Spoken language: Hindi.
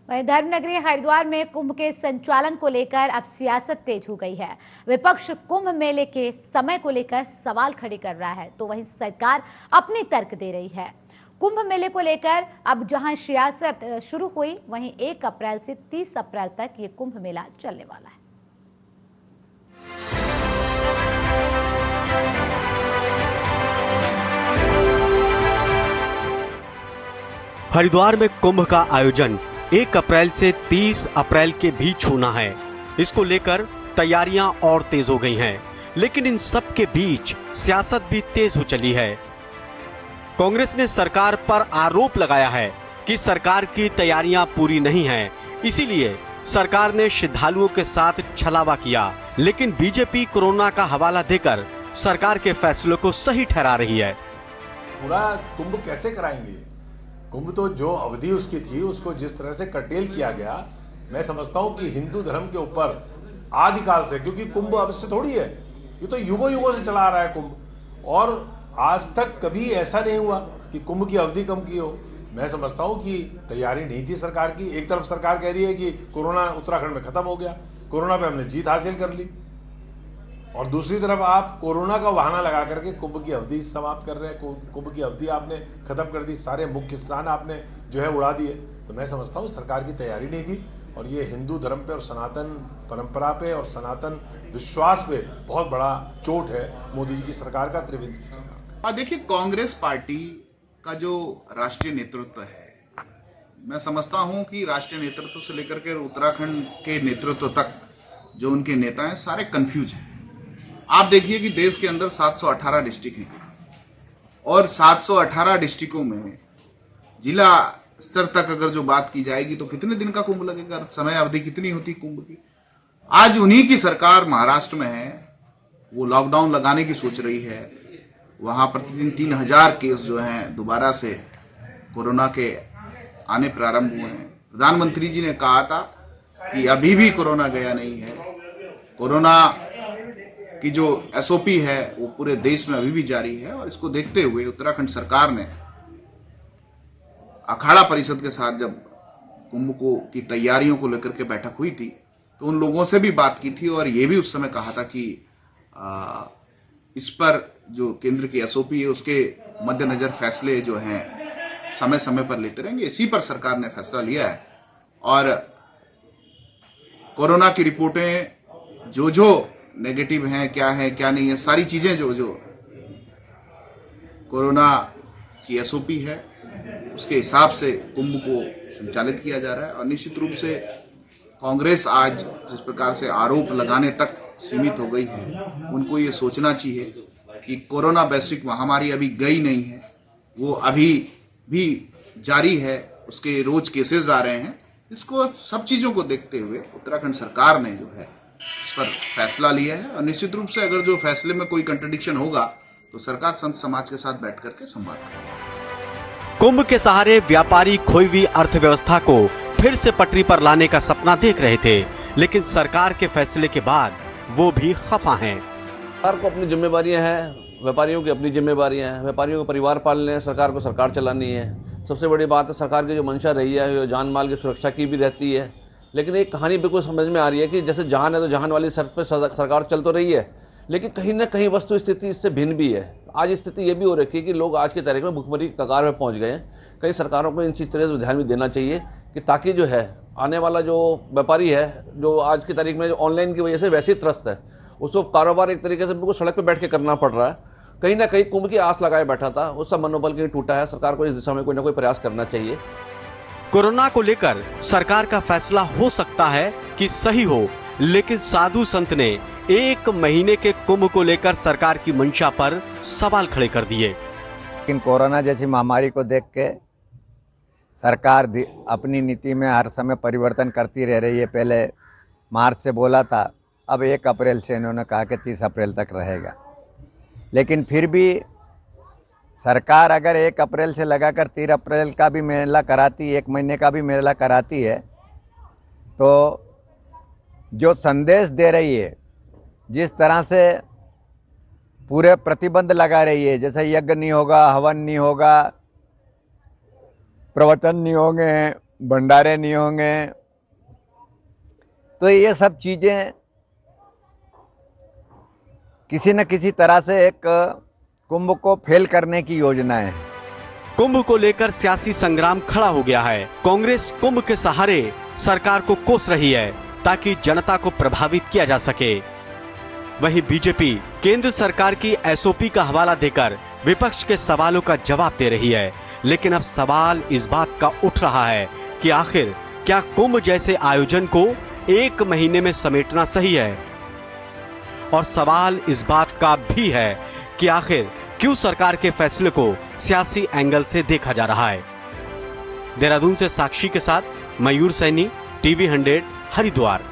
वहीं धर्मनगरी हरिद्वार में कुंभ के संचालन को लेकर अब सियासत तेज हो गई है। विपक्ष कुंभ मेले के समय को लेकर सवाल खड़े कर रहा है, तो वहीं सरकार अपनी तर्क दे रही है। कुंभ मेले को लेकर अब जहां सियासत शुरू हुई, वहीं 1 अप्रैल से 30 अप्रैल तक ये कुंभ मेला चलने वाला है। हरिद्वार में कुंभ का आयोजन 1 अप्रैल से 30 अप्रैल के बीच होना है। इसको लेकर तैयारियां और तेज हो गई हैं, लेकिन इन सब के बीच सियासत भी तेज हो चली है। कांग्रेस ने सरकार पर आरोप लगाया है कि सरकार की तैयारियां पूरी नहीं हैं, इसीलिए सरकार ने श्रद्धालुओं के साथ छलावा किया। लेकिन बीजेपी कोरोना का हवाला देकर सरकार के फैसलों को सही ठहरा रही है। पूरा कुंभ कैसे कराएंगे? कुंभ तो जो अवधि उसकी थी उसको जिस तरह से कर्टेल किया गया, मैं समझता हूं कि हिंदू धर्म के ऊपर आदिकाल से, क्योंकि कुंभ अब से थोड़ी है, ये तो युगों युगों से चला आ रहा है कुंभ, और आज तक कभी ऐसा नहीं हुआ कि कुंभ की अवधि कम की हो। मैं समझता हूं कि तैयारी नहीं थी सरकार की। एक तरफ सरकार कह रही है कि कोरोना उत्तराखंड में खत्म हो गया, कोरोना पे हमने जीत हासिल कर ली, और दूसरी तरफ आप कोरोना का बहाना लगा करके कुंभ की अवधि समाप्त कर रहे हैं। कुंभ की अवधि आपने खत्म कर दी, सारे मुख्य स्नान आपने जो है उड़ा दिए। तो मैं समझता हूँ सरकार की तैयारी नहीं थी, और ये हिंदू धर्म पे और सनातन परंपरा पे और सनातन विश्वास पे बहुत बड़ा चोट है मोदी जी की सरकार का, त्रिवेंद्र की सरकार का। देखिए, कांग्रेस पार्टी का जो राष्ट्रीय नेतृत्व है, मैं समझता हूँ कि राष्ट्रीय नेतृत्व से लेकर के उत्तराखंड के नेतृत्व तक जो उनके नेता हैं सारे कंफ्यूज हैं। आप देखिए कि देश के अंदर 718 डिस्ट्रिक्ट हैं, और 718 डिस्ट्रिक्टों में जिला स्तर तक अगर जो बात की जाएगी तो कितने दिन का कुंभ लगेगा, समय अवधि कितनी होती कुंभ की। आज उन्हीं की सरकार महाराष्ट्र में है, वो लॉकडाउन लगाने की सोच रही है। वहां प्रतिदिन 3000 केस जो हैं दोबारा से कोरोना के आने प्रारंभ हुए हैं। प्रधानमंत्री जी ने कहा था कि अभी भी कोरोना गया नहीं है। कोरोना की जो एसओपी है वो पूरे देश में अभी भी जारी है, और इसको देखते हुए उत्तराखंड सरकार ने अखाड़ा परिषद के साथ जब कुंभ को की तैयारियों को लेकर के बैठक हुई थी तो उन लोगों से भी बात की थी, और ये भी उस समय कहा था कि इस पर जो केंद्र की एसओपी है उसके मद्देनजर फैसले जो हैं समय समय पर लेते रहेंगे। इसी पर सरकार ने फैसला लिया है, और कोरोना की रिपोर्टें जो नेगेटिव हैं, क्या है क्या नहीं है, सारी चीजें जो कोरोना की एसओपी है उसके हिसाब से कुंभ को संचालित किया जा रहा है। और निश्चित रूप से कांग्रेस आज जिस प्रकार से आरोप लगाने तक सीमित हो गई है, उनको ये सोचना चाहिए कि कोरोना वैश्विक महामारी अभी गई नहीं है, वो अभी भी जारी है, उसके रोज केसेस आ रहे हैं। इसको सब चीजों को देखते हुए उत्तराखंड सरकार ने जो है इस पर फैसला लिया है, और निश्चित रूप से अगर जो फैसले में कोई कंट्रडिक्शन होगा तो सरकार संत समाज के साथ बैठ करके संवाद करेगी। कुंभ के सहारे व्यापारी खोई हुई अर्थव्यवस्था को फिर से पटरी पर लाने का सपना देख रहे थे, लेकिन सरकार के फैसले के बाद वो भी खफा हैं। सरकार को अपनी जिम्मेवारियां हैं, व्यापारियों की अपनी जिम्मेवारियां हैं। व्यापारियों को परिवार पालने हैं, सरकार को सरकार चलानी है। सबसे बड़ी बात है सरकार की जो मंशा रही है जान माल की सुरक्षा की भी रहती है, लेकिन एक कहानी बिल्कुल समझ में आ रही है कि जैसे जहान है तो जहान वाली शर्त पर सरकार चल तो रही है, लेकिन कहीं ना कहीं वस्तु स्थिति इससे भिन्न भी है। आज स्थिति ये भी हो रखी है कि लोग आज की तारीख में भुखमरी की कगार में पहुंच गए हैं। कई सरकारों को इन चीज़ तरह से ध्यान भी देना चाहिए कि ताकि जो है आने वाला जो व्यापारी है, जो आज की तारीख में जो ऑनलाइन की वजह से वैसे ही त्रस्त है, उसको कारोबार एक तरीके से बिल्कुल सड़क पर बैठ के करना पड़ रहा है। कहीं ना कहीं कुंभ की आस लगाए बैठा था, उसका मनोबल कहीं टूटा है। सरकार को इस दिशा में कोई ना कोई प्रयास करना चाहिए। कोरोना को लेकर सरकार का फैसला हो सकता है कि सही हो, लेकिन साधु संत ने 1 महीने के कुंभ को लेकर सरकार की मंशा पर सवाल खड़े कर दिए। लेकिन कोरोना जैसी महामारी को देख के सरकार अपनी नीति में हर समय परिवर्तन करती रह रही है। पहले मार्च से बोला था, अब 1 अप्रैल से इन्होंने कहा कि 30 अप्रैल तक रहेगा। लेकिन फिर भी सरकार अगर 1 अप्रैल से लगाकर 30 अप्रैल का भी मेला कराती, 1 महीने का भी मेला कराती है, तो जो संदेश दे रही है, जिस तरह से पूरे प्रतिबंध लगा रही है, जैसे यज्ञ नहीं होगा, हवन नहीं होगा, प्रवचन नहीं होंगे, भंडारे नहीं होंगे, तो ये सब चीज़ें किसी न किसी तरह से एक कुंभ को फेल करने की योजना है। कुंभ को लेकर सियासी संग्राम खड़ा हो गया है। कांग्रेस कुंभ के सहारे सरकार को कोस रही है ताकि जनता को प्रभावित किया जा सके। वहीं बीजेपी केंद्र सरकार की एसओपी का हवाला देकर विपक्ष के सवालों का जवाब दे रही है। लेकिन अब सवाल इस बात का उठ रहा है कि आखिर क्या कुंभ जैसे आयोजन को 1 महीने में समेटना सही है? और सवाल इस बात का भी है कि आखिर क्यों सरकार के फैसले को सियासी एंगल से देखा जा रहा है। देहरादून से साक्षी के साथ मयूर सैनी, टीवी 100 हरिद्वार।